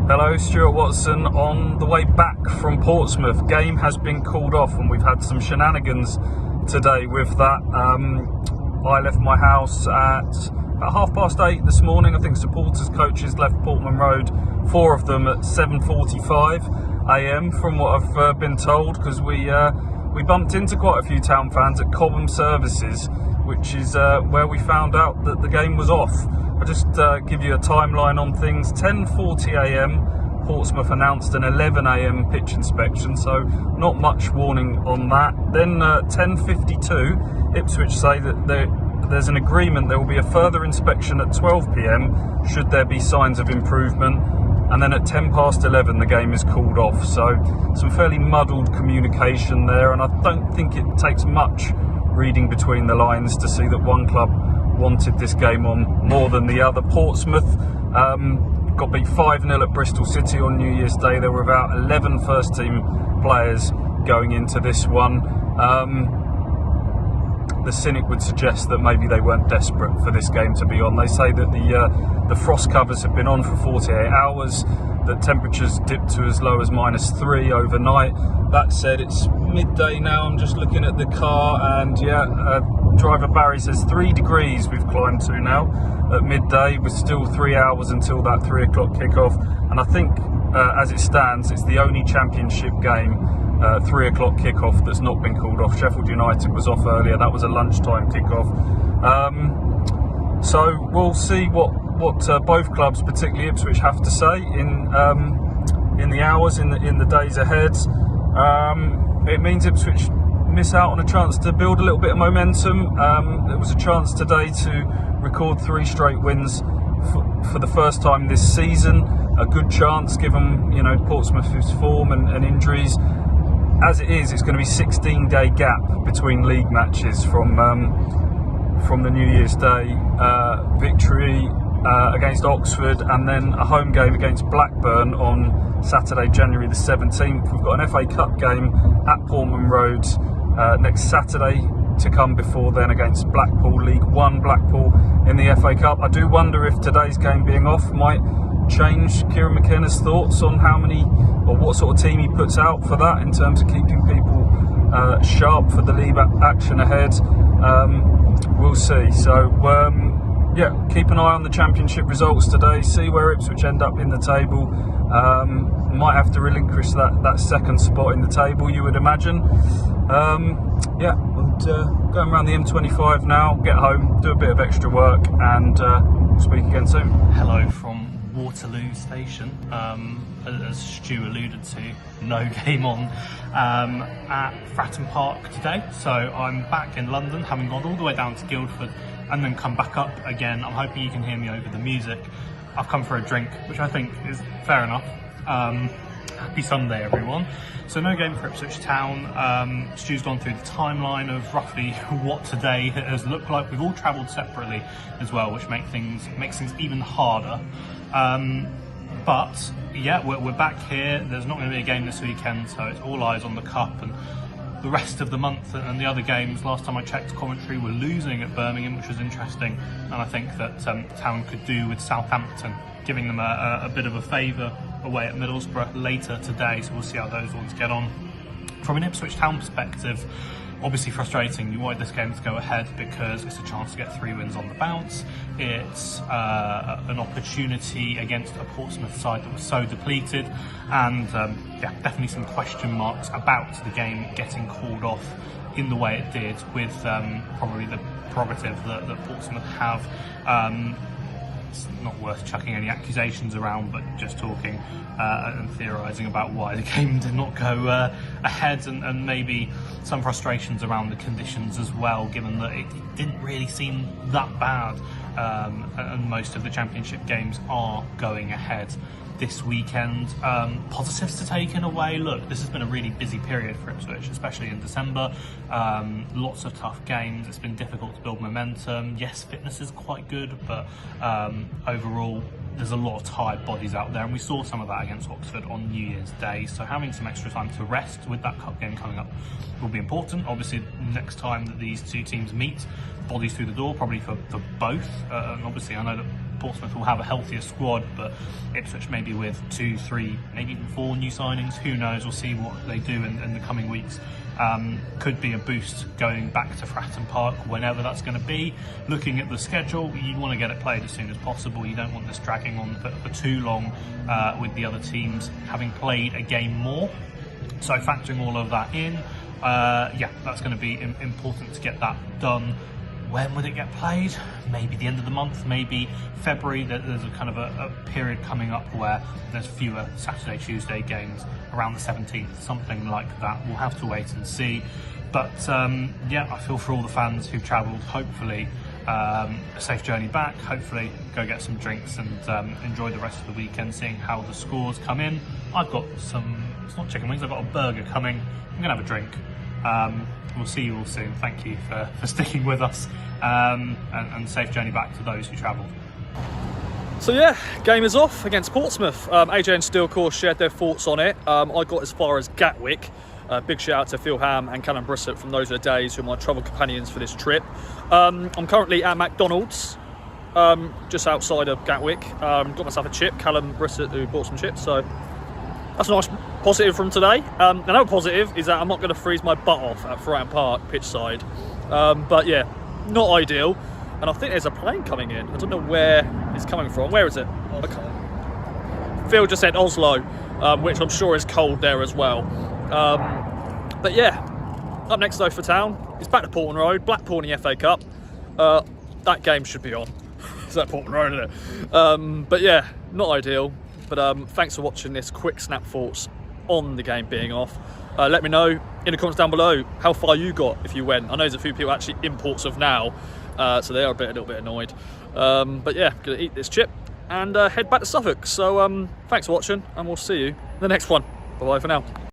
Hello, Stuart Watson on the way back from Portsmouth. Game has been called off and we've had some shenanigans today with that. I left my house at about 8:30 this morning. I think supporters, coaches left Portman Road, 4 of them at 7:45 a.m. from what I've been told, because we bumped into quite a few Town fans at Cobham Services, which is where we found out that the game was off. I'll just give you a timeline on things. 10:40 a.m. Portsmouth announced an 11 a.m. pitch inspection, so not much warning on that. Then 10:52, Ipswich say that there's an agreement there will be a further inspection at 12 p.m. should there be signs of improvement. And then at 11:10 the game is called off. So some fairly muddled communication there, and I don't think it takes much reading between the lines to see that one club wanted this game on more than the other. Portsmouth got beat 5-0 at Bristol City on New Year's Day. There were about 11 first team players going into this one. The cynic would suggest that maybe they weren't desperate for this game to be on. They say that the frost covers have been on for 48 hours, that temperatures dipped to as low as -3 overnight. That said, it's midday now. I'm just looking at the car, and driver Barry says 3 degrees we've climbed to now at midday, with still 3 hours until that 3 o'clock kickoff. And I think as it stands, it's the only championship game 3 o'clock kickoff that's not been called off. Sheffield United was off earlier. That was a lunchtime kickoff. So we'll see what both clubs, particularly Ipswich, have to say in the hours, in the days ahead. It means Ipswich miss out on a chance to build a little bit of momentum. There was a chance today to record 3 straight wins for the first time this season. A good chance given Portsmouth's form and injuries. As it is, it's going to be 16-day gap between league matches from the New Year's Day victory against Oxford, and then a home game against Blackburn on Saturday, January the 17th. We've got an FA Cup game at Portman Road next Saturday to come before then against Blackpool, League One Blackpool in the FA Cup. I do wonder if today's game being off might change Kieran McKenna's thoughts on how many or what sort of team he puts out for that, in terms of keeping people sharp for the league action ahead. We'll see. So keep an eye on the championship results today, see where Ipswich end up in the table. Might have to relinquish that second spot in the table, you would imagine. We'll go around the M25 now, get home, do a bit of extra work, and we'll speak again soon. Hello from Waterloo Station. As Stu alluded to, no game on at Fratton Park today, so I'm back in London, having gone all the way down to Guildford and then come back up again. I'm hoping you can hear me over the music. I've come for a drink, which I think is fair enough. Happy Sunday, everyone. So no game for Ipswich Town. Stu's gone through the timeline of roughly what today has looked like. We've all travelled separately as well, which makes things even harder. But yeah, we're back here. There's not going to be a game this weekend, so it's all eyes on the Cup and the rest of the month and the other games. Last time I checked, Coventry were losing at Birmingham, which was interesting, and I think that Town could do with Southampton giving them a bit of a favour away at Middlesbrough later today, so we'll see how those ones get on. From an Ipswich Town perspective, obviously frustrating. You wanted this game to go ahead because it's a chance to get 3 wins on the bounce. It's an opportunity against a Portsmouth side that was so depleted, and definitely some question marks about the game getting called off in the way it did, with probably the prerogative that Portsmouth have. It's not worth chucking any accusations around, but just talking and theorising about why the game did not go ahead, and maybe some frustrations around the conditions as well, given that it didn't really seem that bad, and most of the championship games are going ahead this weekend. Positives to take in a way. Look, this has been a really busy period for Ipswich, especially in December. Lots of tough games. It's been difficult to build momentum. Yes, fitness is quite good, but overall there's a lot of tired bodies out there, and we saw some of that against Oxford on New Year's Day. So having some extra time to rest with that cup game coming up will be important. Obviously, next time that these two teams meet, bodies through the door, probably for both. And obviously, I know that Portsmouth will have a healthier squad, but Ipswich maybe with 2, 3, maybe even 4 new signings. Who knows? We'll see what they do in the coming weeks. Could be a boost going back to Fratton Park whenever that's going to be. Looking at the schedule, you want to get it played as soon as possible. You don't want this dragging on for too long with the other teams having played a game more. So factoring all of that in, yeah, that's going to be important to get that done. When would it get played? Maybe the end of the month, maybe February. There's a kind of a period coming up where there's fewer Saturday, Tuesday games, around the 17th, something like that. We'll have to wait and see. But yeah, I feel for all the fans who've travelled. Hopefully a safe journey back. Hopefully go get some drinks and enjoy the rest of the weekend, seeing how the scores come in. I've got some, it's not chicken wings, I've got a burger coming. I'm gonna have a drink. We'll see you all soon. Thank you for sticking with us, and safe journey back to those who travelled. So yeah, game is off against Portsmouth. AJ and Steel, of course, shared their thoughts on it. I got as far as Gatwick. Big shout out to Phil Ham and Callum Brissett from those are the days, who are my travel companions for this trip. I'm currently at McDonald's, just outside of Gatwick. Got myself a chip. Callum Brissett who bought some chips, so that's a nice positive from today. Another positive is that I'm not going to freeze my butt off at Fratton Park pitch side. But yeah, not ideal. And I think there's a plane coming in. I don't know where it's coming from. Where is it? Okay. Phil just said Oslo, which I'm sure is cold there as well. But yeah, up next though for Town, it's back to Portman Road, Blackpool in the FA Cup. That game should be on. It's at Portman Road, isn't it? But yeah, not ideal. But thanks for watching this quick snap thoughts on the game being off. Let me know in the comments down below how far you got if you went. I know there's a few people actually in Portsmouth now, so they are a little bit annoyed. But yeah, gonna eat this chip and head back to Suffolk. So thanks for watching, and we'll see you in the next one. Bye bye for now.